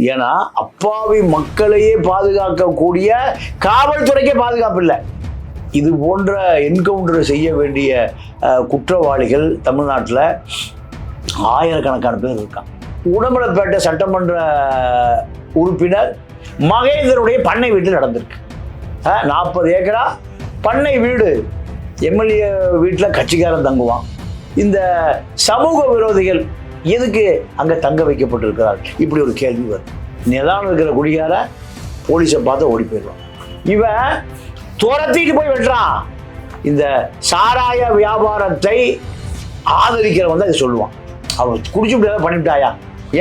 ஏன்னா அப்பாவி மக்களையே பாதுகாக்கக்கூடிய காவல்துறைக்கே பாதுகாப்பு இல்லை. இது போன்ற என்கவுண்டர் செய்ய வேண்டிய குற்றவாளிகள் தமிழ்நாட்டில் ஆயிரக்கணக்கான பேர் இருக்காங்க. உடம்பலப்பேட்டை சட்டமன்ற உறுப்பினர் மகேந்திரனுடைய பண்ணை வீட்டில் நடந்திருக்கு. 40 ஏக்கரா பண்ணை வீடு, எம்எல்ஏ வீட்டில் கட்சிக்காரன் தங்குவான். இந்த சமூக விரோதிகள் எதுக்கு அங்கே தங்க வைக்கப்பட்டிருக்கிறார்? இப்படி ஒரு கேள்வி வருது. நிதானம் இருக்கிற குடிகார போலீஸை பார்த்து ஓடி போயிடுவான். இவன் துரத்திட்டு போய் வெட்டுறான். இந்த சாராய வியாபாரத்தை ஆதரிக்கிறவன் தான் இதை சொல்லுவான். அவன் குடிச்சு முடியாத பண்ணிவிட்டாயா,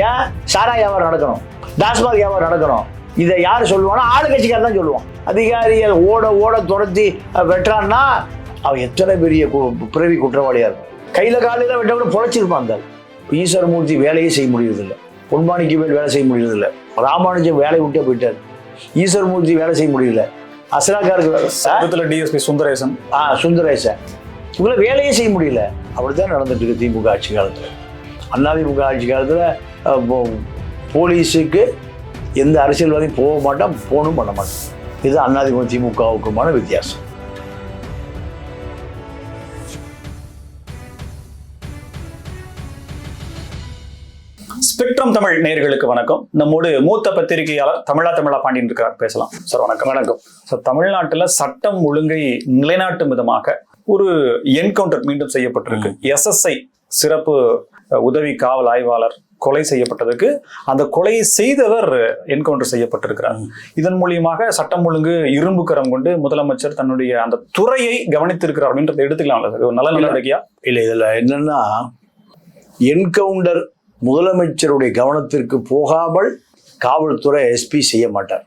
ஏன் சாராய வியாபாரம் நடக்கணும், டாஸ்மாக் வியாபாரம் நடக்கணும், இதை யார் சொல்லுவானா? ஆளுங்கட்சிக்காரர் தான் சொல்லுவான். அதிகாரிகள் ஓட ஓட துரத்தி வெட்டுறான்னா அவன் எத்தனை பெரிய பிறவி குற்றவாளியாக இருக்கும். கையில் காலையில் வெட்டவங்க பொழைச்சிருப்பான். அந்த ஈஸ்வரமூர்த்தி வேலையே செய்ய முடியறதில்லை, பொன்மாணிக்கு மேல் வேலை செய்ய முடியறதில்லை, ராமானுஜம் வேலையை விட்டே போயிட்டார், ஈஸ்வரமூர்த்தி வேலை செய்ய முடியல, அசலாக்காருக்கு டிஎஸ்பி சுந்தரேசன் இவங்கள வேலையே செய்ய முடியல. அப்படித்தான் நடந்துட்டு இருக்கு திமுக ஆட்சி காலத்தில். அதிமுக ஆட்சி காலத்தில் போலீஸுக்கு எந்த அரசியல்வாதியும் போக மாட்டான், போனும் பண்ண மாட்டான். இது அதிமுக திமுகவுக்குமான வித்தியாசம். ஸ்பெக்ட்ரம் தமிழ் நேயர்களுக்கு வணக்கம். நம்மோடு மூத்த பத்திரிகையாளர் தமிழா பாண்டியன் இருக்கிறார், பேசலாம் சார். வணக்கம். வணக்கம் சார். தமிழ்நாட்டில் சட்டம் ஒழுங்கை நிலைநாட்டும் விதமாக ஒரு என்கவுண்டர் மீண்டும் செய்யப்பட்டிருக்கு. SSI சிறப்பு உதவி காவல் ஆய்வாளர் கொலை செய்யப்பட்டதுக்கு அந்த கொலையை செய்தவர் என்கவுண்டர் செய்யப்பட்டிருக்கிறார். இதன் மூலியமாக சட்டம் ஒழுங்கு இரும்பு கரம் கொண்டு முதலமைச்சர் தன்னுடைய அந்த துறையை கவனித்திருக்கிறார் அப்படின்றத எடுத்துக்கலாம்ல சார்? ஒரு நல்ல நடவடிக்கையா? இல்லை, இதில் என்னன்னா, என்கவுண்டர் முதலமைச்சருடைய கவனத்திற்கு போகாமல் காவல்துறை எஸ்பி செய்ய மாட்டார்.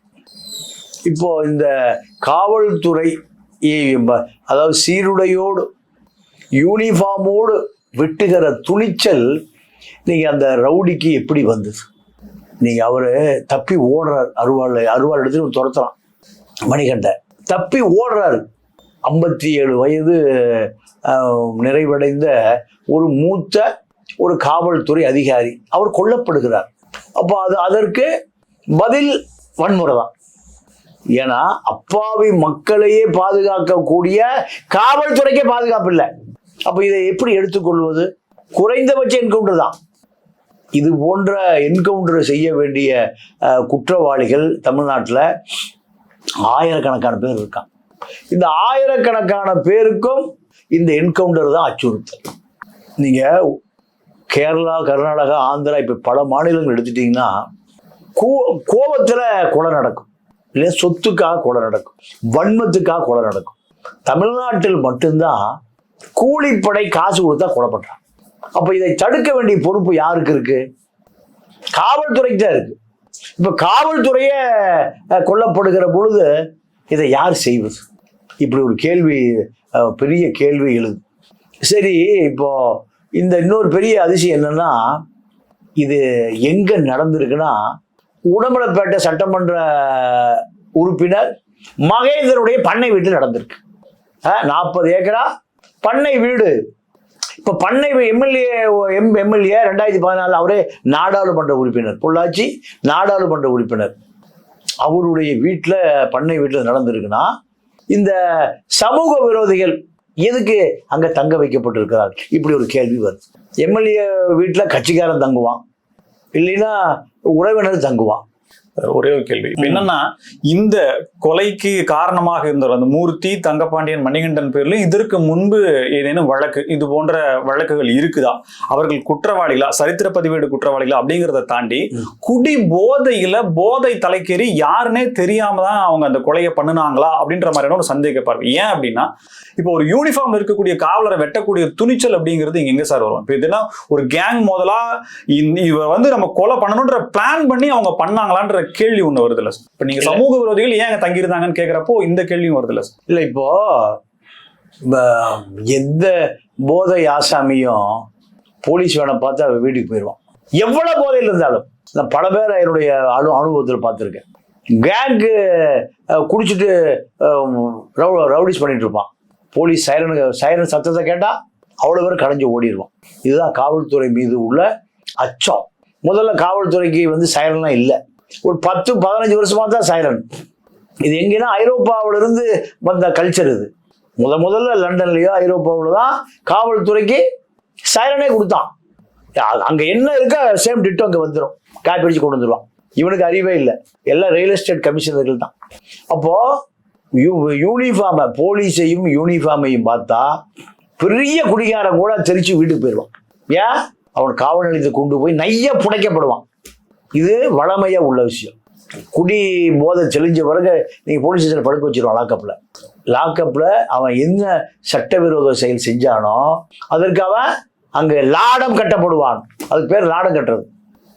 இப்போ இந்த காவல்துறை அதாவது சீருடையோடு யூனிஃபார்மோடு வெட்டுகிற துணிச்சல் நீங்கள் அந்த ரவுடிக்கு எப்படி வந்தது? நீங்கள் அவர் தப்பி ஓடுறார், அருவாள் எடுத்துட்டு துரத்துறான். மணிகண்டன் தப்பி ஓடுறாரு. 57 வயது நிறைவடைந்த ஒரு மூத்த ஒரு காவல்துறை அதிகாரி அவர் கொல்லப்படுகிறார். அப்போ அதற்கு பதில் வன்முறை தான். ஏன்னா அப்பாவி மக்களையே பாதுகாக்கக்கூடிய காவல்துறைக்கே பாதுகாப்பு இல்லை. அப்போ இதை எப்படி எடுத்துக்கொள்வது? குறைந்தபட்ச என்கவுண்டர் தான். இது போன்ற என்கவுண்டர் செய்ய வேண்டிய குற்றவாளிகள் தமிழ்நாட்டில் ஆயிரக்கணக்கான பேர் இருக்காங்க. இந்த ஆயிரக்கணக்கான பேருக்கும் இந்த என்கவுண்டர் தான் அச்சுறுத்தல். நீங்கள் கேரளா, கர்நாடகா, ஆந்திரா, இப்போ பல மாநிலங்கள் எடுத்துட்டிங்கன்னா கோபத்தில் கொலை நடக்கும், இல்லை சொத்துக்காக கொலை நடக்கும், வன்மத்துக்காக கொலை நடக்கும். தமிழ்நாட்டில் மட்டும்தான் கூலிப்படை காசு கொடுத்தா கொலை பண்றாங்க. அப்ப இதை தடுக்க வேண்டிய பொறுப்பு யாருக்கு இருக்கு? காவல்துறைக்கு தான் இருக்கு. இப்ப காவல்துறைய கொல்லப்படுகிற பொழுது இதை யார் செய்வது? இப்படி ஒரு கேள்வி, பெரிய கேள்வி எழுது. சரி, இப்போ இந்த இன்னொரு பெரிய அதிசயம் என்னன்னா, இது எங்க நடந்திருக்குன்னா, உடம்பலப்பேட்டை சட்டமன்ற உறுப்பினர் மகேந்திரனுடைய பண்ணை வீட்டில் நடந்திருக்கு. 40 ஏக்கரா பண்ணை வீடு. இப்போ பண்ணை எம்எல்ஏ 2014 அவரே நாடாளுமன்ற உறுப்பினர், பொள்ளாச்சி நாடாளுமன்ற உறுப்பினர். அவருடைய வீட்டில் பண்ணை வீட்டில் நடந்திருக்குன்னா, இந்த சமூக விரோதிகள் எதுக்கு அங்கே தங்க வைக்கப்பட்டிருக்கிறார்? இப்படி ஒரு கேள்வி வருது. எம்எல்ஏ வீட்டில் கட்சிக்காரன் தங்குவான், இல்லைன்னா உறவினர் தங்குவான். ஒரே ஒரு கேள்வி என்னன்னா, இந்த கொலைக்கு காரணமாக இருந்த அந்த மூர்த்தி, தங்கபாண்டியன், மணிகண்டன் பேர்ல இதற்கு முன்பு ஏதேனும் வழக்கு, இது போன்ற வழக்குகள் இருக்குதா? அவர்கள் குற்றவாளிகளா, சரித்திர பதிவேடு குற்றவாளிகளா அப்படிங்கிறத தாண்டி குடி போதை தலைக்கேறி யாருன்னே தெரியாம தான் அவங்க அந்த கொலையை பண்ணுனாங்களா அப்படின்ற மாதிரியான ஒரு சந்தேக பார்வை. ஏன் அப்படின்னா, இப்போ ஒரு யூனிஃபார்ம் இருக்கக்கூடிய காவலரை வெட்டக்கூடிய துணிச்சல் அப்படிங்கிறது இங்க எங்க சார் வரும்? இப்போ இதுனா ஒரு கேங் முதலா இவ நம்ம கொலை பண்ணணும்ன்ற பிளான் பண்ணி அவங்க பண்ணாங்களான்ற கேள்வி ஒண்ணு வருது இல்ல? இப்ப நீங்க சமூக விரோதிகள் ஏன் தங்கியிருந்தாங்கன்னு கேட்கிறப்போ இந்த கேள்வியும் வருது இல்ல? இல்ல, இப்போ எந்த போதை ஆசாமியும் போலீஸ் வேனை பார்த்து அவ வீட்டுக்கு போயிடுவான். எவ்வளவு போதையில் இருந்தாலும். நான் பல பேர் என்னுடைய அனுபவத்தில் பார்த்துருக்கேன். கேங்கு குடிச்சிட்டு ரவுடிஸ் பண்ணிட்டு இருப்பான். போலீஸ் சைரன் சத்தத்தை கேட்டா அவ்வளவு பேர் கடைஞ்சு ஓடிடுவான். இதுதான் காவல்துறை மீது உள்ள அச்சம். முதல்ல காவல்துறைக்கு சைரன்லாம் இல்லை. ஒரு 10-15 வருஷமா தான் சைரன். இது எங்கன்னா ஐரோப்பாவிலிருந்து வந்த கல்ச்சர் இது. முதல்ல லண்டன்லயோ ஐரோப்பாவில் தான் காவல்துறைக்கு சைரனே கொடுத்தான். அங்க என்ன இருக்கோ சேம் டிட்டோ அங்க வந்துடும், காப்பி அடிச்சு கொண்டு வந்துடுவான். இவனுக்கு அறிவே இல்லை, எல்லாம் ரியல் எஸ்டேட் கமிஷனர்கள் தான். அப்போ யூனிஃபார்மை, போலீஸையும் யூனிஃபார்மையும் பார்த்தா பெரிய குடிகாரன் கூட தெரிச்சு வீட்டுக்கு போயிடுவான். ஏன்? அவன் காவல் நிலையத்தை கொண்டு போய் நைய புடைக்கப்படுவான். இது வளமையா உள்ள விஷயம். குடி போதை தெளிஞ்ச பிறகு நீங்க போலீஸ் ஸ்டேஷன் படுக்க வச்சிருவான் லாக்அப்ல. அவன் என்ன சட்டவிரோத செயல் செஞ்சானோ அதற்கு அவன் அங்க லாடம் கட்டப்படுவான். அதுக்கு பேர் லாடம் கட்டுறது,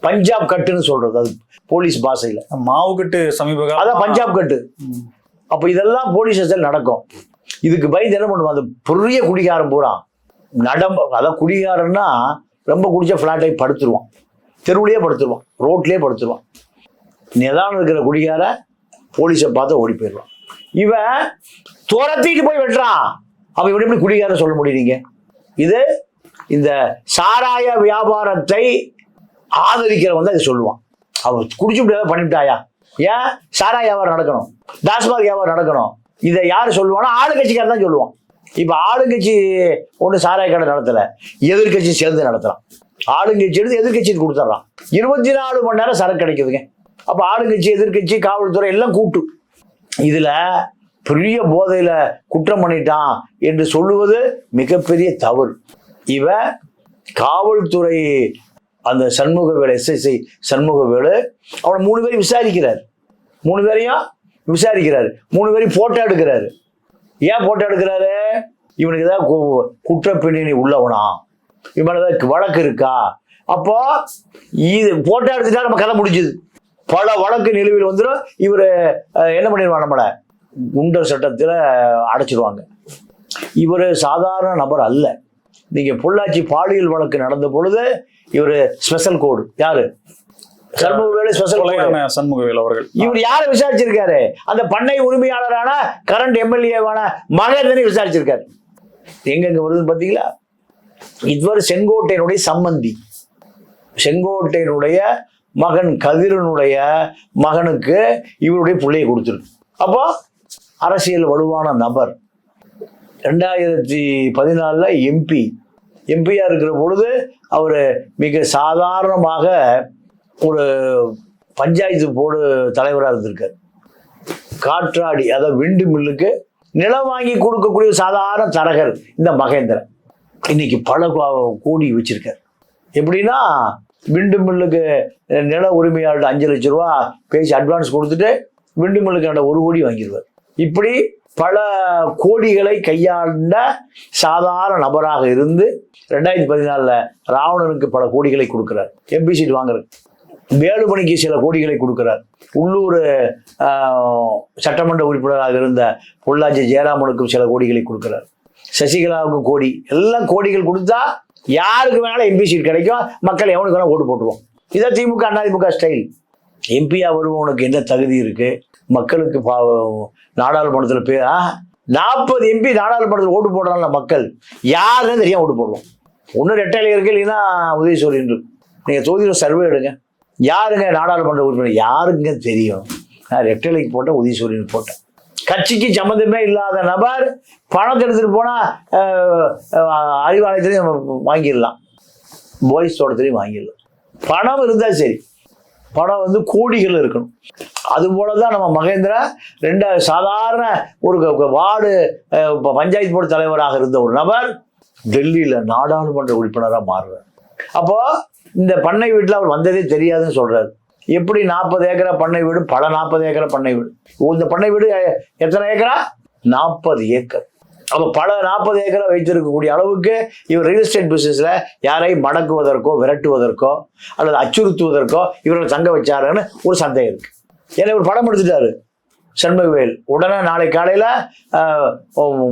பஞ்சாப் கட்டுன்னு சொல்றது அது போலீஸ் பாஷையில. மாவு கட்டு சமீப அதான் பஞ்சாப் கட்டு. அப்ப இதெல்லாம் போலீஸ் ஸ்டேஷன் நடக்கும். இதுக்கு பயந்து என்ன பண்ணுவான், அந்த பெரிய குடிகாரன் பூரா அதான் குடிகாரன்னா ரொம்ப குடிச்ச பிளாட்டை படுத்துருவான், தெருவுலயே படுத்துருவான், ரோட்லயே படுத்துருவான். நிதானம் இருக்கிற குடிகார போலீஸை பார்த்து ஓடி போயிடுவான். இவன் துரத்திட்டு போய் வெட்டுறான். அவன் இவன் எப்படி குடிகார சொல்ல முடியுங்க? இது இந்த சாராய வியாபாரத்தை ஆதரிக்கிறவன் தான் இதை சொல்லுவான். அவன் குடிச்சு முடியாத பண்ணிவிட்டாயா? ஏன் சாராய வியாபாரம் நடக்கணும், டாஸ்மாக் வியாபாரம் நடக்கணும், இதை யாரு சொல்லுவானா? ஆளுங்கட்சிக்காரன் தான் சொல்லுவான். இப்ப ஆளுங்கட்சி ஒண்ணு சாராய கடை நடத்தல, எதிர்கட்சி சேர்ந்து நடத்தலாம். ஆளுங்கட்சி எடுத்து எதிர்கட்சி கொடுத்துட்றான். 24 மணி நேரம் சரக்கு கிடைக்குதுங்க. அப்ப ஆளுங்கட்சி, எதிர்கட்சி, காவல்துறை எல்லாம் கூட்டு. இதுல பெரிய போதையில குற்றம் பண்ணிட்டான் என்று சொல்லுவது மிகப்பெரிய தவறு. இவன் காவல்துறை அந்த சண்முகவேலு, SSI சண்முகவேலு, அவனை 3 பேரையும் விசாரிக்கிறார். 3 பேரையும் விசாரிக்கிறாரு. 3 பேரையும் போட்டோ எடுக்கிறாரு. ஏன் போட்டோ எடுக்கிறாரு? இவனுக்கு ஏதாவது குற்ற பின்னணி உள்ளவனா, இவன் ஏதாவது வழக்கு இருக்கா? அப்போ இது போட்டோ எடுத்துட்டா நம்ம கதை முடிஞ்சுது. பல வழக்கு நிலுவையில் வந்துடும். இவர் என்ன பண்ணிடுவான், நம்மளை குண்டர் சட்டத்தில் அடைச்சிடுவாங்க. இவர் சாதாரண நபர் அல்ல. நீங்க பொள்ளாச்சி பாலியல் வழக்கு நடந்த பொழுது இவர் ஸ்பெஷல் கோடு. யாரு? சண்முகவேலு ஸ்பெஷல் சண்முகவேலு அவர்கள். இவர் யாரை விசாரிச்சிருக்காரு? அந்த பண்ணை உரிமையாளரான கரண்ட் MLA-வான மகேந்திரனை விசாரிச்சிருக்காரு. எங்கெங்க வருதுன்னு பாத்தீங்களா? இதுவரை செங்கோட்டையனுடைய சம்பந்தி, செங்கோட்டையனுடைய மகன் கதிரனுடைய மகனுக்கு இவருடைய பிள்ளையை கொடுத்துருக்கு. அப்போ அரசியல் வலுவான நபர். 2014 எம்பியா இருக்கிற பொழுது அவர் மிக சாதாரணமாக ஒரு பஞ்சாயத்து போர்டு தலைவராக இருந்திருக்கார். காற்றாடி, அதாவது விண்டு மில்லுக்கு நிலம் வாங்கி கொடுக்கக்கூடிய சாதாரண தரகர் இந்த மகேந்திரன். இன்னைக்கு பல கோடி வச்சிருக்கார். எப்படின்னா, விண்டு மில்லுக்கு நில உரிமையாளர் 5 லட்சம் ரூபா பேசி அட்வான்ஸ் கொடுத்துட்டு விண்டு மில்லுக்கு 1 கோடி வாங்கிடுவார். இப்படி பல கோடிகளை கையாண்ட சாதாரண நபராக இருந்து 2014 ராவணனுக்கு பல கோடிகளை கொடுக்கிறார். MP சீட் வாங்குறது. வேலுமணிக்கு சில கோடிகளை கொடுக்கிறார். உள்ளூர் சட்டமன்ற உறுப்பினராக இருந்த பொள்ளாச்சி ஜெயராமனுக்கும் சில கோடிகளை கொடுக்கிறார். சசிகலாவுக்கும் கோடி. எல்லாம் கோடிகள் கொடுத்தா யாருக்கு வேணாலும் MP சீட் கிடைக்கும். மக்கள் எவனுக்கு வேணா ஓட்டு போட்டுருவோம். இதான் திமுக அதிமுக ஸ்டைல். எம்பியா வருவவனுக்கு என்ன தகுதி இருக்கு? மக்களுக்கு நாடாளுமன்றத்தில் 40 MP நாடாளுமன்றத்தில் ஓட்டு போடுறாங்க மக்கள். யாருன்னு தெரியாம ஓட்டு போடுவோம். ஒன்னும் ரெட்டையில இருக்கு, இல்லைன்னா உதயசூரி என்று நீங்க தொகுதியில் சர்வே எடுங்க. யாருங்க நாடாளுமன்ற உறுப்பினர்? யாருங்க தெரியும்? நான் ரெட்டைலைக்கு போட்டேன், உதயசூரியன் போட்டேன். கட்சிக்கு சம்மந்தமே இல்லாத நபர் பணத்தை எடுத்துட்டு போனா அறிவாலயத்திலையும் வாங்கிடலாம், பாய்ஸ் தோட்டத்திலையும் வாங்கிடலாம். பணம் இருந்தா சரி. பணம் கோடிகள் இருக்கணும். அது போலதான் நம்ம மகேந்திரா சாதாரண ஒரு வார்டு பஞ்சாயத்து போர்டு தலைவராக இருந்த ஒரு நபர் டெல்லியில நாடாளுமன்ற உறுப்பினராக மாறுறார். அப்போ இந்த பண்ணை வீட்டுல அவர் வந்ததே தெரியாதுன்னு சொல்றாரு. எப்படி 40 ஏக்கரா பண்ணை வீடு, பல 40 ஏக்கரா பண்ணை வீடு. இந்த பண்ணை வீடு எத்தனை ஏக்கரா? 40 ஏக்கர். அப்ப பல 40 ஏக்கரா வைத்திருக்கக்கூடிய அளவுக்கு இவர் ரியல் எஸ்டேட் பிசினஸ்ல யாரையும் மடக்குவதற்கோ விரட்டுவதற்கோ அல்லது அச்சுறுத்துவதற்கோ இவரை தங்க வச்சாருன்னு ஒரு சந்தேகம் இருக்கு. ஏன்னா இவர் படம் எடுத்துட்டாரு சண்முகவேல். உடனே நாளை காலையில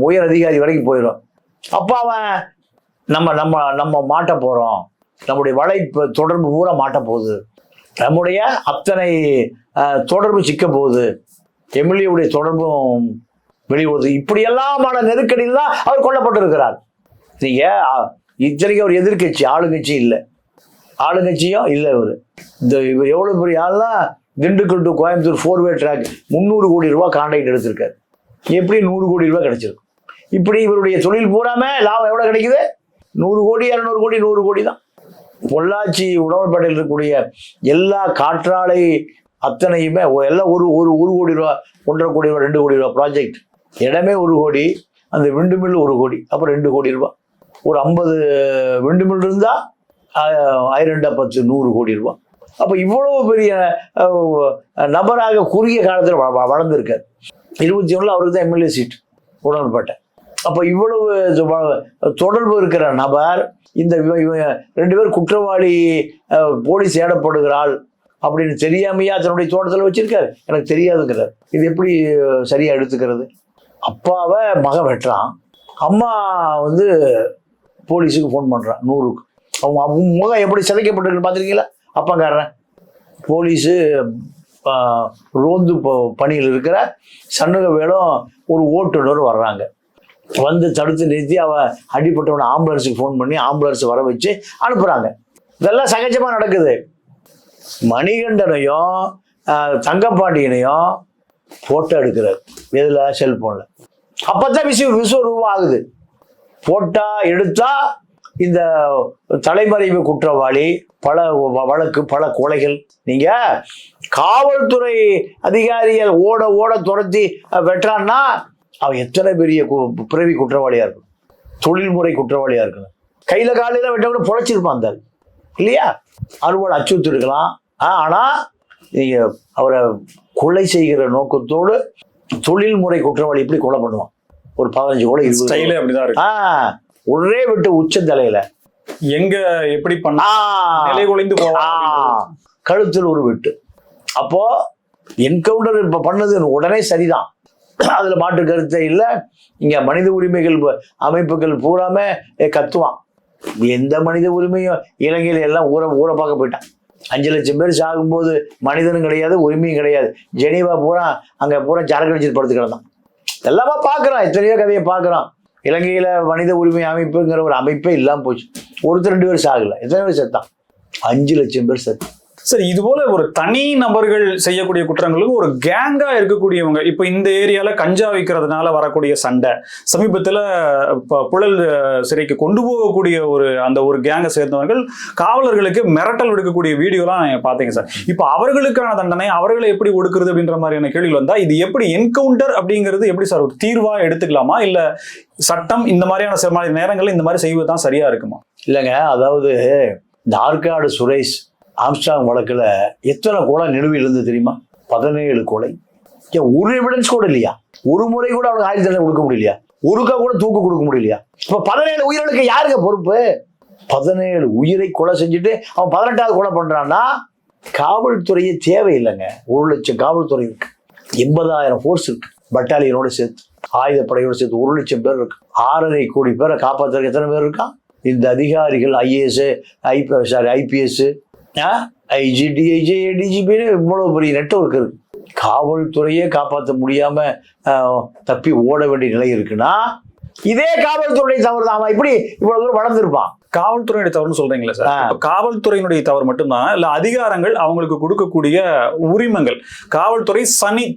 உயர் அதிகாரி வரைக்கும் போயிடும். அப்ப அவன் நம்ம மாட்ட போறோம், நம்முடைய வலை தொடர்பு பூரா மாட்ட போகுது, நம்முடைய அத்தனை தொடர்பு சிக்க போகுது, எம்எல்ஏவுடைய தொடர்பும் வெளியுறது, இப்படியெல்லாமான நெருக்கடியில் தான் அவர் கொல்லப்பட்டிருக்கிறார். நீங்க இத்தனைக்கு அவர் எதிர்கட்சி, ஆளுங்கட்சி இல்லை, ஆளுங்கட்சியும் இல்லை. இவர் எவ்வளவு பெரிய ஆள்னா திண்டுக்கல் டு கோயம்புத்தூர் 4-வே ட்ராக் 300 கோடி ரூபாய் கான்ட்ராக்ட் எடுத்திருக்காரு. எப்படி 100 கோடி ரூபாய் கிடைச்சிருக்கும்? இப்படி இவருடைய தொழில் பூராமே லாபம் எவ்வளவு கிடைக்குது? 100 கோடி 200 கோடி 100 கோடி தான். பொள்ளாச்சி உடம்பேட்டையில் இருக்கக்கூடிய எல்லா காற்றாலை அத்தனையுமே எல்லாம் ஒரு கோடி ரூபா, 1.5 கோடி ரூபா, 2 கோடி ரூபா ப்ராஜெக்ட். இடமே 1 கோடி, அந்த விண்டு மில் 1 கோடி, அப்புறம் 2 கோடி ரூபாய். ஒரு 50 விண்டு மில் இருந்தால் 1000 10 100 கோடி ரூபாய். அப்போ இவ்வளவு பெரிய நபராக குறுகிய காலத்தில் வளர்ந்துருக்கார். 21 அவருக்கு தான் எம்எல்ஏ சீட் உடம்பேட்டை. அப்போ இவ்வளவு தொடர்பு இருக்கிற நபர் இந்த 2 பேர் குற்றவாளி, போலீஸ் ஏடப்படுகிறாள் அப்படின்னு தெரியாமையா தன்னுடைய தோட்டத்தில் வச்சிருக்காரு. எனக்கு தெரியாதுங்கிறார். இது எப்படி சரியா எடுத்துக்கிறது? அப்பாவை மகன் வெட்டுறான், அம்மா வந்து போலீஸுக்கு ஃபோன் பண்றான் 100க்கு. அவங்க முகம் எப்படி சிதைக்கப்பட்டிருக்குன்னு பார்த்துருக்கீங்களா? அப்பாக்காரன் போலீஸு ரோந்து பணியில் இருக்கிற சண்முக வேலும் ஒரு ஓட்டுநர் வர்றாங்க. வந்து தடுத்து நிறுத்தி அவன் அடிப்பட்டவனை ஆம்புலன்ஸுக்கு ஃபோன் பண்ணி ஆம்புலன்ஸ் வர வச்சு அனுப்புறாங்க. இதெல்லாம் சகஜமா நடக்குது. மணிகண்டனையும் தங்கப்பாண்டியனையும் போட்டோ எடுக்கிறார். எதுல? செல்போன்ல. அப்பதான் விஸ்வரூபம் ஆகுது. போட்டோ எடுத்தா இந்த தலைமறைவு குற்றவாளி, பல வழக்கு, பல கொலைகள். நீங்க காவல்துறை அதிகாரிகள் ஓட துரத்தி வெட்டுறான்னா அவன் எத்தனை பெரிய பிறவி குற்றவாளியா இருக்கணும், தொழில்முறை குற்றவாளியா இருக்கணும். கையில காலையில வெட்டவங்க பொழைச்சிருப்பான் அந்த இல்லையா? அறுவடை அச்சுறுத்தி இருக்கலாம். ஆனா நீங்க அவரை கொலை செய்கிற நோக்கத்தோடு தொழில்முறை குற்றவாளி எப்படி கொலை பண்ணுவான்? ஒரு 15 கொலை 20 அப்படிதான் இருக்கு. ஒரே விட்டு உச்ச தலையில எங்க எப்படி பண்ணா நிலை குலைந்து கழுத்தில் ஒரு வெட்டு. அப்போ என்கவுண்டர் இப்ப பண்ணது உடனே சரிதான், அதுல மாற்று கருத்தை இல்லை. இங்க மனித உரிமைகள் அமைப்புகள் பூராமே கத்துவான். எந்த மனித உரிமையும் இலங்கையில எல்லாம் ஊரை பார்க்க போயிட்டான். 5 லட்சம் பேர் சாகும்போது மனிதனும் கிடையாது, உரிமையும் கிடையாது. ஜெனீவா பூரா அங்க பூரா சரக்கு அடிச்சு படுத்து கிடந்தான். எல்லாமே பார்க்குறான், எத்தனையோ கதையை பார்க்குறான். இலங்கையில மனித உரிமை அமைப்புங்கிற ஒரு அமைப்பே இல்லாம போச்சு. 1-2 பேர் சாகல, எத்தனை பேர் செத்தான்? 5 லட்சம் பேர் செத்தான். சரி, இது போல ஒரு தனி நபர்கள் செய்யக்கூடிய குற்றங்களுக்கு ஒரு கேங்கா இருக்கக்கூடியவங்க, இப்ப இந்த ஏரியால கஞ்சா விற்கிறதுனால வரக்கூடிய சண்டை, சமீபத்துல புழல் சிறைக்கு கொண்டு போகக்கூடிய ஒரு கேங்கை சேர்ந்தவர்கள் காவலர்களுக்கு மிரட்டல் விடுக்கக்கூடிய வீடியோலாம் பாத்தீங்க சார். இப்ப அவர்களுக்கான தண்டனை, அவர்களை எப்படி ஒடுக்குறது அப்படின்ற மாதிரியான கேள்விகள் வந்தா இது எப்படி என்கவுண்டர் அப்படிங்கிறது எப்படி சார் ஒரு தீர்வா எடுத்துக்கலாமா, இல்ல சட்டம் இந்த மாதிரியான சில மாதிரி நேரங்கள்ல இந்த மாதிரி செய்வதுதான் சரியா இருக்குமா? இல்லைங்க, அதாவது இந்த ஆற்காடு சுரேஷ் ஆம்ஸ்ட்ராங் வழக்குல எத்தனை கொலை நிலுவையில் இருந்து தெரியுமா? 17 கொலை. ஒரு எவிடன்ஸ் கூட இல்லையா? ஒரு முறை கூட அவனுக்கு ஆயுள் தண்டனை கொடுக்க முடியலையா? ஒருக்கா கூட தூக்கு கொடுக்க முடியலையா? இப்ப 17 உயிர்களுக்கு யாருங்க பொறுப்பு? 17 உயிரை கொலை செஞ்சுட்டு அவன் 18வது கொலை பண்றான்னா காவல்துறையே தேவையில்லைங்க. 1 லட்சம் காவல்துறை இருக்கு, 80,000 ஃபோர்ஸ் இருக்கு, பட்டாலியனோட சேர்த்து ஆயுதப்படையோட சேர்த்து 1 லட்சம் பேர் இருக்கு. 6.5 கோடி பேரை காப்பாற்றுறதுக்கு எத்தனை பேர் இருக்கான்? இந்த அதிகாரிகள் ஐஏஎஸ், ஐபிஎஸ், ஐஜி, டிஐஜி, டிஜிபின்னு இவ்வளவு பெரிய நெட்வொர்க் இருக்கு. காவல்துறையே காப்பாற்ற முடியாம தப்பி ஓட வேண்டிய நிலை இருக்குன்னா இதே காவல்துறை தவறு தான். இப்படி இவ்வளவு தூரம் வளர்ந்துருப்பான். காவல்துறையுடைய தவறுன்னு சொல்றீங்களா சார்? காவல்துறையினுடைய தவறு மட்டும்தான் இல்ல அதிகாரங்கள் அவங்களுக்கு கொடுக்கக்கூடிய உரிமங்கள், காவல்துறை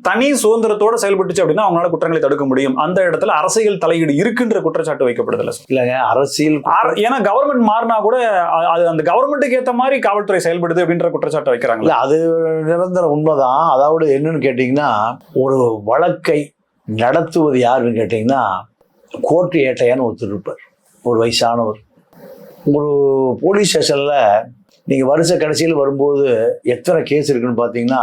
தனி சுதந்திரத்தோட செயல்பட்டுச்சு அப்படின்னா அவங்களால குற்றங்களை தடுக்க முடியும். அந்த இடத்துல அரசியல் தலையீடு இருக்குன்ற குற்றச்சாட்டு வைக்கப்படுதுல்ல சார்? இல்லைங்க, அரசியல் ஏன்னா கவர்மெண்ட் மாறினா கூட அது அந்த கவர்மெண்ட்டுக்கு ஏற்ற மாதிரி காவல்துறை செயல்படுது அப்படின்ற குற்றச்சாட்டு வைக்கிறாங்க. அது நிரந்தர உண்மைதான். அதாவது என்னன்னு கேட்டீங்கன்னா, ஒரு வழக்கை நடத்துவது யாருன்னு கேட்டீங்கன்னா கோர்ட்டு ஏட்டையான்னு ஒருத்தர் இருப்பார், ஒரு வயசானவர். ஒரு போலீஸ் ஸ்டேஷன்ல நீங்க வருஷ கடைசியில் வரும்போது எத்தனை கேஸ் இருக்குன்னு பாத்தீங்கன்னா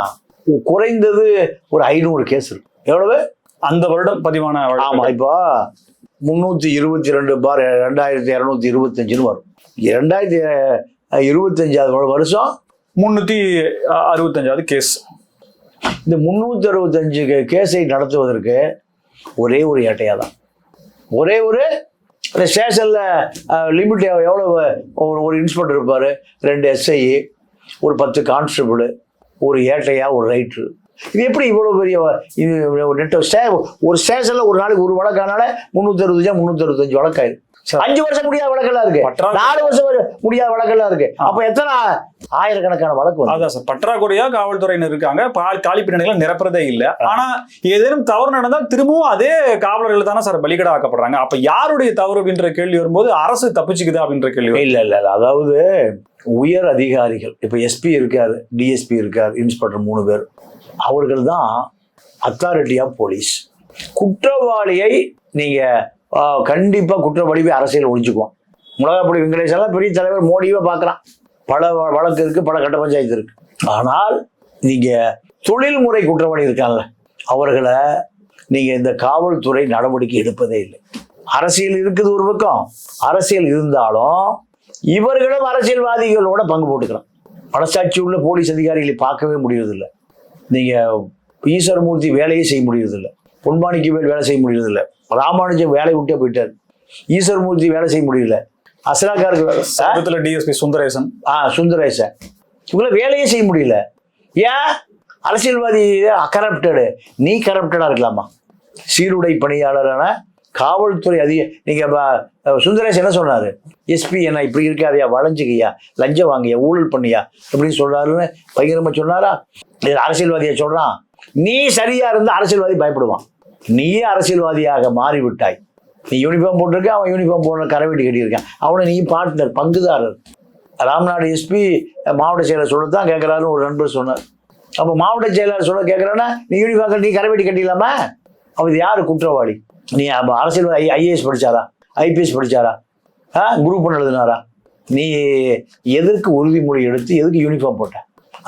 குறைந்தது ஒரு 500 கேஸ் இருக்கு. எவ்வளவு? அந்த வருடம் பதிவான. ஆமா, இப்போ 322/2225 வரும். 2025 வருஷம் 365வது கேஸ். இந்த 365 கேஸை நடத்துவதற்கு ஒரே ஒரு ஏட்டையா தான். ஒரே ஒரு ஸ்டேஷன்ல லிமிட் எவ்வளவு? ஒரு இன்ஸ்பெக்டர் இருப்பாரு, 2 எஸ்ஐ, ஒரு 10 கான்ஸ்டபிள், ஒரு ஏட்டையா, ஒரு ரைட்டர். இது எப்படி இவ்வளவு பெரிய ஒரு ஸ்டேஷன்ல ஒரு நாளைக்கு ஒரு வழக்கானால 365 வழக்காயிரு. 5 வருஷம் முடியாத வழக்கெல்லாம் இருக்கு, 4 வருஷம் முடியாத வழக்கெல்லாம் இருக்கு. அப்ப எத்தனை ஆயிரக்கணக்கான வழக்கு? அதான் சார், பற்றாக்குறையா காவல்துறையினர் இருக்காங்க, காலி பின்னணிகளை நிரப்புறதே இல்லை. ஆனா ஏதேனும் தவறு நடந்தால் திரும்பவும் அதே காவலர்கள் தானே சார் பலிகடா ஆக்கப்படுறாங்க. அப்ப யாருடைய தவறு அப்படின்ற கேள்வி வரும்போது அரசு தப்பிச்சுக்குது அப்படின்ற கேள்வி. இல்ல அதாவது உயர் அதிகாரிகள், இப்ப எஸ்பி இருக்காரு, டிஎஸ்பி இருக்காரு, இன்ஸ்பெக்டர் 3 பேர், அவர்கள் தான் அத்தாரிட்டி ஆஃப் போலீஸ். குற்றவாளியை நீங்க கண்டிப்பா குற்றவாளி அரசியல் ஒழிச்சுக்குவான். மிளகாப்பொடி வெங்கடேஷ் எல்லாம் பெரிய தலைவர் மோடியை பார்க்கலாம், பல வழக்கு இருக்கு, பல கட்ட பஞ்சாயத்து இருக்கு. ஆனால் நீங்க தொழில்முறை குற்றவாளி இருக்காங்கல்ல, அவர்களை நீங்க இந்த காவல்துறை நடவடிக்கை எடுப்பதே இல்லை. அரசியல் இருக்குது ஒரு பக்கம், அரசியல் இருந்தாலும் இவர்களும் அரசியல்வாதிகளோட பங்கு போட்டுக்கிறான். மனசாட்சி உள்ள போலீஸ் அதிகாரிகளை பார்க்கவே முடியறதில்லை. நீங்க ஈஸ்வரமூர்த்தி வேலையே செய்ய முடியறதில்லை, பொன்மாணிக்கு மேல் வேலை செய்ய முடியறதில்லை, ராமானுஜம் வேலை விட்டே போயிட்டார், ஈஸ்வரமூர்த்தி வேலை செய்ய முடியல, அசலாக்காருக்கு டிஎஸ்பி சுந்தரேசன் இவங்கள வேலையே செய்ய முடியல. ஏன்? அரசியல்வாதி கரப்டடு. நீ கரப்டடா இருக்கலாமா? சீருடை பணியாளரான காவல்துறை நீங்க சுந்தரேஷ் என்ன சொன்னாரு? எஸ்பி என்ன இப்படி இருக்காதையா, வளைஞ்சுக்கையா, லஞ்சம் வாங்கியா, ஊழல் பண்ணியா அப்படின்னு சொல்றாருன்னு பயங்கரமா சொன்னாரா? அரசியல்வாதியா சொல்றான். நீ சரியா இருந்தா அரசியல்வாதி பயப்படுவான். நீயே அரசியல்வாதியாக மாறிவிட்டாய். நீ யூனிஃபார்ம் போட்டிருக்க, அவன் யூனிஃபார்ம் போடுற கரைவெட்டி கட்டியிருக்கான், அவனை நீ பார்ட்னர், பங்குதாரர். ராம்நாடு எஸ்பி மாவட்ட செயலர் சொல்லத்தான் கேட்கறாருன்னு ஒரு நண்பர் சொன்னார். அப்போ மாவட்ட செயலர் சொல்ல கேட்கறான்னா நீ யூனிஃபார்ம் கட்டி கரைவெட்டி கட்டிடலாமா? அவ இது யாரு குற்றவாளி? நீ அரசியல்வாதி ஐஏஎஸ் படிச்சாரா, ஐபிஎஸ் படிச்சாரா, குரூப் ஒன்று எழுதினாரா? நீ எதற்கு உறுதிமொழி எடுத்து எதுக்கு யூனிஃபார்ம் போட்ட?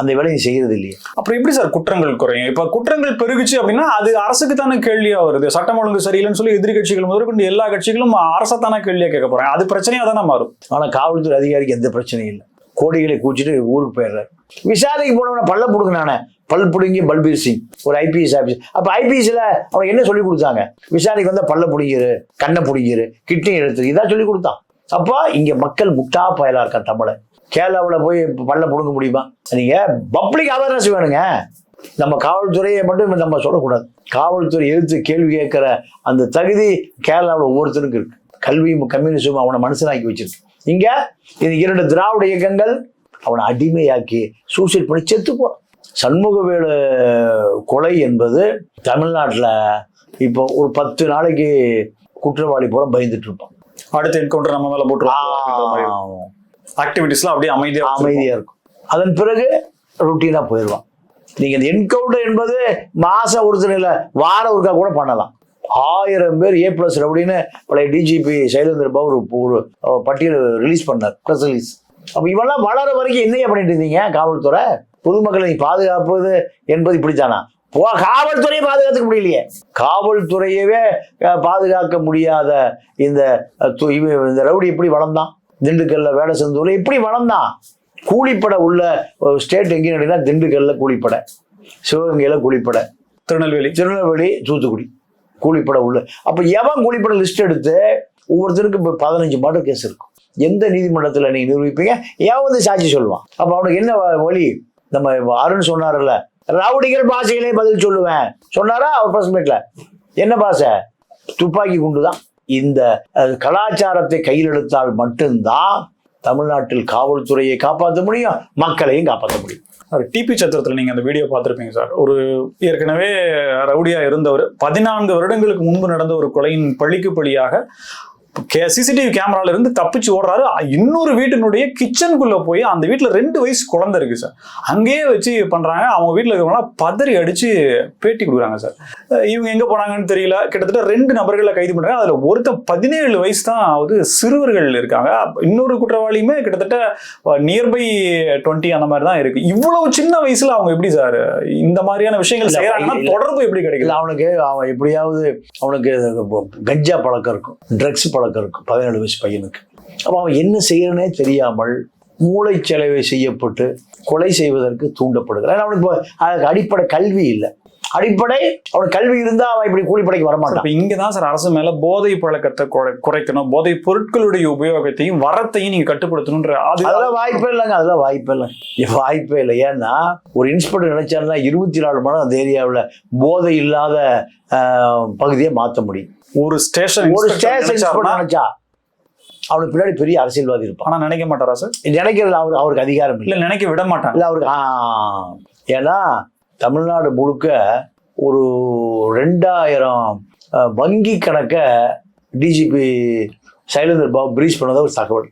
அந்த வேலையை செய்யறது இல்லையே. அப்புறம் எப்படி சார் குற்றங்கள் குறையும்? இப்ப குற்றங்கள் பெருகுச்சு அப்படின்னா அது அரசுக்கு தானே கேள்வியா வருது. சட்டம் ஒழுங்கு சரியில்லைன்னு சொல்லி எதிரி கட்சிகள் முதற்கொண்டு எல்லா கட்சிகளும் அரசத்தான கேள்வியா கேட்க போறாங்க. அது பிரச்சனையா தானே மாறும். ஆனா காவல்துறை அதிகாரிக்கு எந்த பிரச்சனையும் இல்லை. கோடிகளை கூச்சிட்டு ஊருக்கு போயிடுறாரு. விசாரணைக்கு போனவன பல்ல புடுங்கினானே, பல் புடுங்கி பல்பீர் சிங் ஒரு ஐபிஎஸ் ஆபீஸ். அப்ப ஐபிஎஸ்ல அவனுக்கு என்ன சொல்லி கொடுத்தாங்க? விசாரணைக்கு வந்தா பல்ல புடிங்கிரு, கண்ணை புடிங்கிரு, கிட்னி எடுத்து, இதான் சொல்லி கொடுத்தான். அப்ப இங்க மக்கள் முட்டா பயலா இருக்கா தமிழ. கேரளாவில் போய் பல்ல புடுங்க முடியுமா? நீங்க பப்ளிக் அவேர்னஸ் வேணுங்க. நம்ம காவல்துறையை மட்டும் நம்ம சொல்லக்கூடாது. காவல்துறை எதிர்த்து கேள்வி கேட்கிற அந்த தகுதி கேரளாவில் ஒவ்வொருத்தருக்கும் இருக்கு. கல்வியும் கம்யூனிசமும் அவனை மனுஷனாக்கி வச்சிருக்கு. இங்க இது 2 திராவிட இயக்கங்கள் அவனை அடிமையாக்கி சூசைட் பண்ணி செத்து போறான். சண்முகவேலு கொலை என்பது தமிழ்நாட்டில் இப்போ ஒரு 10 நாளைக்கு குற்றவாளி பூரா பயந்துட்டு இருப்பான். அடுத்த என்கவுண்டர் நம்ம மேல போட்டுருவாங்க. ஆக்டிவிட்டிஸ்லாம் அப்படியே அமைதியா இருக்கும். அதன் பிறகு ருட்டீனா போயிடுவான். நீங்க இந்த என்கவுண்டர் என்பது மாசம் ஒருத்தர் இல்ல, வாரம் ஒருக்கா கூட பண்ணலாம். 1000 பேர் A+ ரவுடின்னு பழைய டிஜிபி சைலேந்திர பாபு ஒரு பட்டியல் ரிலீஸ் பண்ணார், ப்ரெஸ் ரிலீஸ். அப்ப இவெல்லாம் வளர வரைக்கும் என்னையா பண்ணிட்டு இருந்தீங்க? காவல்துறை பொதுமக்களை பாதுகாப்பது என்பது இப்படித்தானா? காவல்துறையை பாதுகாத்துக்க முடியலையே. காவல்துறையவே பாதுகாக்க முடியாத இந்த ரவுடி எப்படி வளர்ந்தான்? திண்டுக்கல்ல வேடசந்தூர்ல எப்படி வளர்ந்தான்? கூலிப்படை உள்ள ஸ்டேட் எங்கேயும் நடந்தா திண்டுக்கல்ல கூலிப்படை, சிவகங்கையில கூலிப்படை, திருநெல்வேலி, தூத்துக்குடி கூலிப்படை உள்ள. அப்ப எவன் கூலிப்படை லிஸ்ட் எடுத்து ஒவ்வொருத்தருக்கும் இப்போ 15 மர்டர் கேஸ் இருக்கும். எந்த நீதிமன்றத்தில் நீங்க நிரூபிப்பீங்க? ஏன் வந்து சாட்சி சொல்லுவான்? அப்ப அவனுக்கு என்ன வழி? நம்ம அருண் சொன்னார்ல, ரவுடிகள் பாஷையிலே பதில் சொல்லுவேன் சொன்னாரா அவர் பிரஸ் மீட்ல? என்ன பாஷை? துப்பாக்கி குண்டுதான். இந்த கலாச்சாரத்தை கையில் எடுத்தால் மட்டும்தான் தமிழ்நாட்டில் காவல்துறையை காப்பாற்ற முடியும், மக்களையும் காப்பாற்ற முடியும். டிபி சத்திரத்தில் நீங்க அந்த வீடியோ பார்த்திருப்பீங்க சார். ஒரு ஏற்கனவே ரவுடியா இருந்தவர் 14 வருடங்களுக்கு முன்பு நடந்த ஒரு கொலையின் பழிக்கு பழியாக சிசிடிவி கேமரால இருந்து தப்பிச்சு ஓடுறாரு. இன்னொரு வீட்டினுடைய கிச்சனுக்குள்ள போய் அந்த வீட்டுல 2 வயசு குழந்தை இருக்கு சார், அங்கேயே வச்சு பண்றாங்க. அவங்க வீட்டுல இருக்கவங்க பதறி அடிச்சு பேட்டி கொடுக்குறாங்க சார். இவங்க எங்க போனாங்கன்னு தெரியல. கிட்டத்தட்ட 2 நபர்களை கைது பண்றாங்க. அதுல ஒருத்தன் 17 வயசு தான் ஆகுது, சிறுவர்கள் இருக்காங்க. இன்னொரு குற்றவாளியுமே கிட்டத்தட்ட நியர்பை 20 அந்த மாதிரி தான் இருக்கு. இவ்வளவு சின்ன வயசுல அவங்க எப்படி சார் இந்த மாதிரியான விஷயங்கள் செய்யறாங்கன்னா தொடர்பு எப்படி கிடைக்கல? அவன் எப்படியாவது அவனுக்கு கஞ்சா பழக்கம் இருக்கும், ட்ரக்ஸ் பழக்கம் இருக்கும் 17 வயசு பையனுக்கு. அப்ப அவன் என்ன செய்யறனே தெரியாமல் மூளைச்சலவை செய்யப்பட்டு கொலை செய்வதற்கு தூண்டப்படுகிறான். அவனுக்கு அடிப்படை கல்வி இல்லை. அடிப்படை அவனுக்கு கல்வி இருந்தா அவன் இப்படி கூலிப்படைக்கு வரமாட்டான். இங்கதான் சார் அரசு மேல போதை பழக்கத்தை குறைக்கணும், போதை பொருட்களுடைய உபயோகத்தையும் வரத்தையும் நீங்க கட்டுப்படுத்தணும்ன்ற அதெல்லாம் வாய்ப்பே இல்லைங்க. அதெல்லாம் வாய்ப்பே இல்லை. ஏன்னா ஒரு இன்ஸ்பெக்டர் நினைச்சாருன்னா 24 மணி அந்த ஏரியாவில் போதை இல்லாத பகுதியை மாற்ற முடியும். ஒரு ஸ்டேஷன் நினைச்சா அவனுக்கு பின்னாடி பெரிய அரசியல்வாதி இருப்பான். ஆனா நினைக்க மாட்டாரா சார்? நினைக்கிறது அவருக்கு அதிகாரம் இல்லை, இல்ல நினைக்க விட மாட்டாங்க. இல்லை அவருக்கு. ஏன்னா தமிழ்நாடு முழுக்க ஒரு 2000 வங்கி கணக்கை டிஜிபி சைலேந்தர் பாபு பிரீச் பண்ணதா ஒரு தகவல்.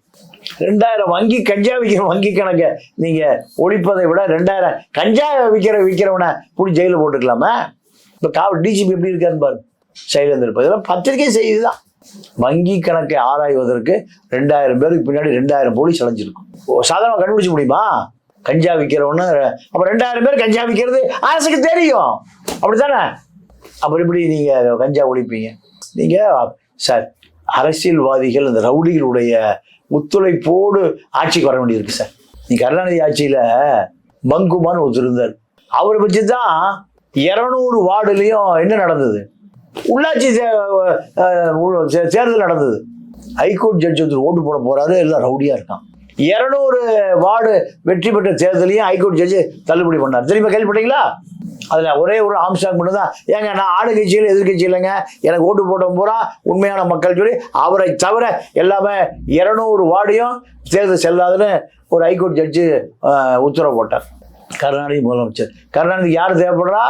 2000 கஞ்சா விற்கிற வங்கி கணக்கை நீங்க ஒழிப்பதை விட 2000 கஞ்சா விற்கிறவனை பிடி ஜெயில போட்டுக்கலாமா? இப்ப டிஜிபி எப்படி இருக்காருன்னு பாரு சைலேந்தர். இதெல்லாம் பத்திரிகை செய்தி தான். வங்கி கணக்கை ஆராய்வதற்கு 2000 பேருக்கு பின்னாடி 2000 போலீஸ் அலைஞ்சிருக்கும். சாதாரண கண்டுபிடிச்ச முடியுமா கஞ்சா விற்கிறவன்னு? அப்ப 2000 பேர் கஞ்சா விற்கிறது அரசுக்கு தெரியும், அப்படித்தானே? அப்புறம் எப்படி நீங்க கஞ்சா ஒழிப்பீங்க? நீங்க சார் அரசியல்வாதிகள் இந்த ரவுடிகளுடைய ஒத்துழைப்போடு ஆட்சிக்கு வர வேண்டியிருக்கு சார். நீ கருணாநிதி ஆட்சியில பங்குமான்னு ஒருத்தர் இருந்தார். அவரை வச்சு தான் 200 வார்டுலையும் என்ன நடந்தது? உள்ளாட்சி தேர்தல் நடந்தது. ஹைகோர்ட் ஜட்ஜ் ஒருத்தர் ஓட்டு போட போறாரு, எல்லாம் ரவுடியா இருக்கான். 200 வார்டு வெற்றி பெற்ற தேர்தலையும் ஹைகோர்ட் ஜட்ஜ் தள்ளுபடி பண்ணார். தெரியுமா? கேள்விப்பட்டீங்களா? அதுல ஒரே ஒரு ஆம்ஸ்டாங் மட்டும் தான், ஏங்க நான் ஆளுங்கட்சியில் எதிர்கட்சி இல்லைங்க, எனக்கு ஓட்டு போட்ட பூரா உண்மையான மக்கள் சொல்லி அவரை தவிர எல்லாமே 200 வார்டையும் தேர்தல் செல்லாதுன்னு ஒரு ஹைகோர்ட் ஜட்ஜு உத்தரவு போட்டார். கருணாநிதி முதலமைச்சர். கருணாநிதிக்கு யார் தேவைப்படுறா?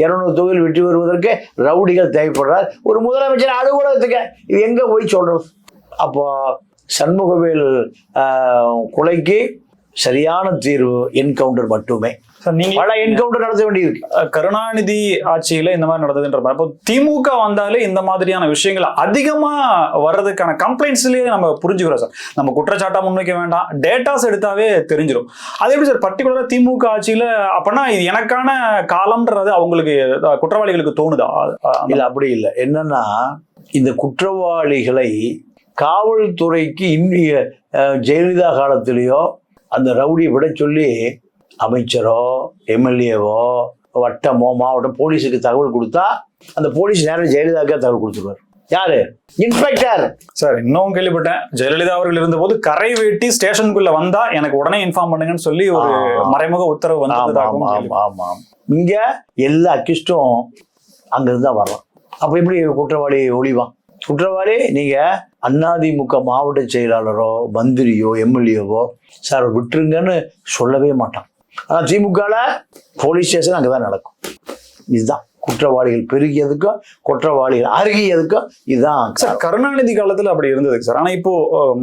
200 தொகுதியில் வெற்றி பெறுவதற்கு ரவுடிகள் தேவைப்படுறார். ஒரு முதலமைச்சர் அலுவலகத்துக்கு இது எங்க போய் சொல்றது? அப்போ சண்முகவேல் கொலைக்கு சரியான தீர்வு என்கவுண்டர் மட்டுமே. பல என்கவுண்டர் நடத்த வேண்டியிருக்கு. கருணாநிதி ஆட்சியில இந்த மாதிரி நடந்ததுன்ற மாதிரி. இப்போ திமுக வந்தாலே இந்த மாதிரியான விஷயங்கள் அதிகமா வர்றதுக்கான கம்ப்ளைண்ட்ஸ்லயே நம்ம புரிஞ்சுக்கிறோம் சார். நம்ம குற்றச்சாட்டா முன்வைக்க வேண்டாம், டேட்டாஸ் எடுத்தாவே தெரிஞ்சிடும். அதே எப்படி சார் பர்டிகுலரா திமுக ஆட்சியில அப்பனா இது எனக்கான காலம்ன்றது அவங்களுக்கு குற்றவாளிகளுக்கு தோணுதா? இல்ல அப்படி இல்லை. என்னன்னா இந்த குற்றவாளிகளை காவல்துறைக்கு இந்திய ஜெயலலிதா காலத்திலேயோ அந்த ரவுடியை விட சொல்லி அமைச்சரோ எம்எல்ஏவோ வட்டமோ மாவட்டம் போலீஸுக்கு தகவல் கொடுத்தா அந்த போலீஸ் நேரம் ஜெயலலிதாவுக்கே தகவல் கொடுத்துருவார். யாரு? Inspector sir. இன்னும் கேள்விப்பட்டேன், ஜெயலலிதா அவர்கள் இருந்த போது கரை வெட்டி ஸ்டேஷனுக்குள்ள வந்தா எனக்கு உடனே இன்ஃபார்ம் பண்ணுங்கன்னு சொல்லி ஒரு மறைமுக உத்தரவு வந்து. இங்க எல்லா அக்யூஸ்டும் அங்கிருந்தா வரலாம். அப்ப எப்படி குற்றவாளி ஒளிவான்? குற்றவாளி நீங்க அதிமுக மாவட்ட செயலாளரோ மந்திரியோ எம்எல்ஏவோ சார் விட்டுருங்கன்னு சொல்லவே மாட்டான். ஆனா திமுகல போலீஸ் ஸ்டேஷன் அங்கதான் நடக்கும். இதுதான் குற்றவாளிகள் பெருகியதுக்கும் குற்றவாளிகள் அருகியதுக்கும் இதுதான். கருணாநிதி காலத்துல அப்படி இருந்தது சார். ஆனா இப்போ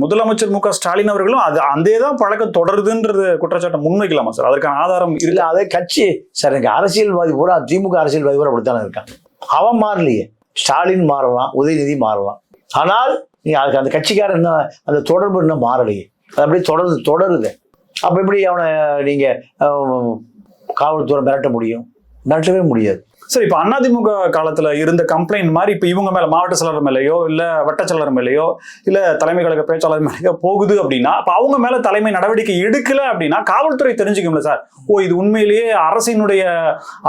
முதலமைச்சர் மு க ஸ்டாலின் அவர்களும் அது அதேதான் பழக்கம் தொடருதுன்றது குற்றச்சாட்டை முன்வைக்கலாமா சார்? அதற்கான ஆதாரம் இல்ல. அதே கட்சி சார். எனக்கு அரசியல்வாதி பூரா திமுக அரசியல்வாதி பூரா அப்படித்தானே இருக்கான். அவன் மாறலையே. ஸ்டாலின் மாறலாம், உதயநிதி மாறலாம். ஆனால் நீங்க அதுக்கு அந்த கட்சிக்காரர் என்ன அந்த தொடர்பு இன்னும் மாறலையே. அது அப்படியே தொடருது. அப்ப எப்படி அவனை நீங்க காவல்துறை மிரட்ட முடியும்? மிரட்டவே முடியாது. சரி, இப்ப அதிமுக காலத்துல இருந்த கம்ப்ளைண்ட் மாதிரி இப்ப இவங்க மேல மாவட்ட செயலர் மேலேயோ இல்ல வட்ட செயலர் மேலேயோ இல்ல தலைமை கழக பேச்சாளர் மேலேயோ போகுது அப்படின்னா அப்ப அவங்க மேல தலைமை நடவடிக்கை எடுக்கல அப்படின்னா காவல்துறை தெரிஞ்சுக்கும்ல சார், ஓ இது உண்மையிலேயே அரசினுடைய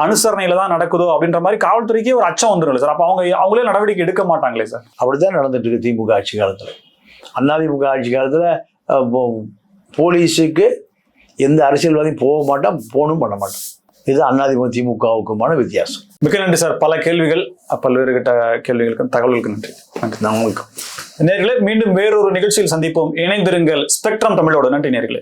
அனுசரணையில தான் நடக்குதோ அப்படின்ற மாதிரி காவல்துறைக்கே ஒரு அச்சம் வந்துடும் சார். அப்ப அவங்களே நடவடிக்கை எடுக்க மாட்டாங்களே சார்? அப்படித்தான் நடந்துட்டு இருக்கு திமுக ஆட்சி காலத்துல. அதிமுக ஆட்சி காலத்துல போலீஸுக்கு எந்த அரசியல்வாதியும் போக மாட்டான், போனும் பண்ண மாட்டான். இது அதிமுக திமுகவுக்குமான வித்தியாசம். மிக்க நன்றி சார். பல கேள்விகள், பல்வேறு கிட்ட கேள்விகளுக்கும் தகவல்களுக்கு நன்றி. நான் உங்களுக்கு நேயர்களே, மீண்டும் வேறொரு நிகழ்ச்சியில் சந்திப்போம். இணைந்திருங்கள் ஸ்பெக்ட்ரம் தமிழோடு. நன்றி நேயர்களே.